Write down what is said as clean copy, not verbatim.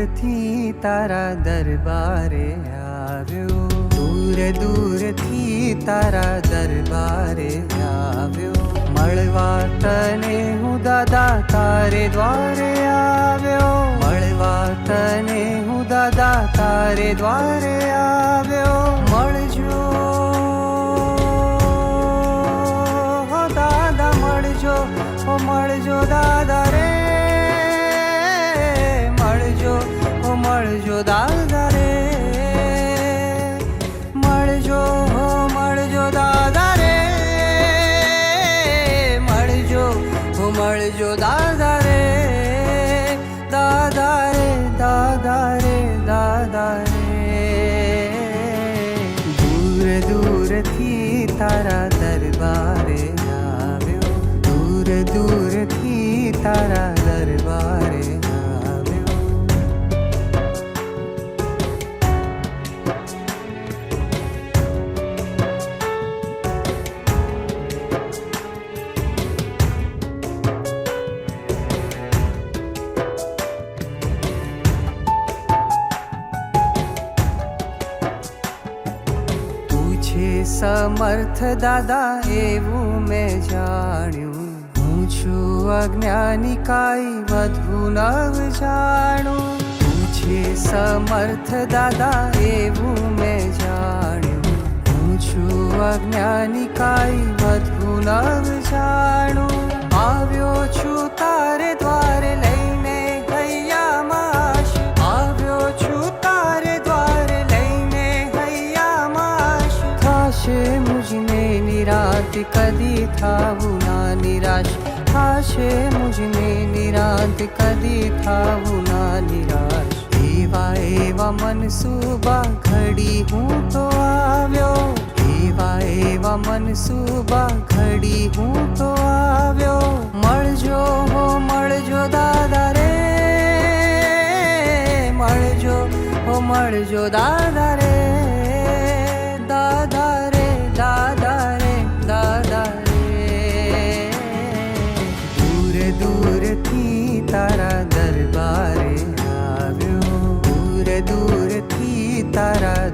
દૂરથી તારા દરબારે આવ્યો, દૂર દૂરથી તારા દરબારે આવ્યો, મળવા તને હું દાદા તારે દ્વારે આવ્યો, મળવા તને હું દાદા તારે દ્વારે આવ્યો, મળજો હો દાદા મળજો, હો મળજો દાદા રે, મળજો હો મળજો દાદા રે, મળજો હો મળજો દાદા રે, મળજો હો મળજો દાદા રે, દાદા રે દાદા રે દાદા રે, દૂર દૂરથી તારા દરબારે આવ્યો, દૂર દૂરથી તારા દરબારે આવ્યો. સમર્થ દાદા એવું મેં જાણ્યું, હું છું અજ્ઞાની કાંઈ વધુ નવ જાણું. તું છે સમર્થ દાદા એવું મેં જાણ્યું, હું છું અજ્ઞાની કાંઈ વધુ નવ જાણું. આવ્યો છું તારે દ્વારે લઈને હૈયામાં આશ, આવ્યો છું તારે દ્વારે લઈને હૈયામાં આશ. થાશે મુજને નિરાંત કદી થાવું ના નિરાશ, થાશે મુજને નિરાંત કદી થાવું ના નિરાશ. એવા એવા મનસૂબા ઘડી હું તો આવ્યો, એવા એવા મનસૂબા ઘડી હું તો આવ્યો. મળજો હો મળજો દાદા રે, મળજો હો મળજો દાદા રે, દાદા રે દાદા રે દાદા રે, દૂર દૂરથી તારા દરબારે આવ્યો, દૂર દૂરથી તારા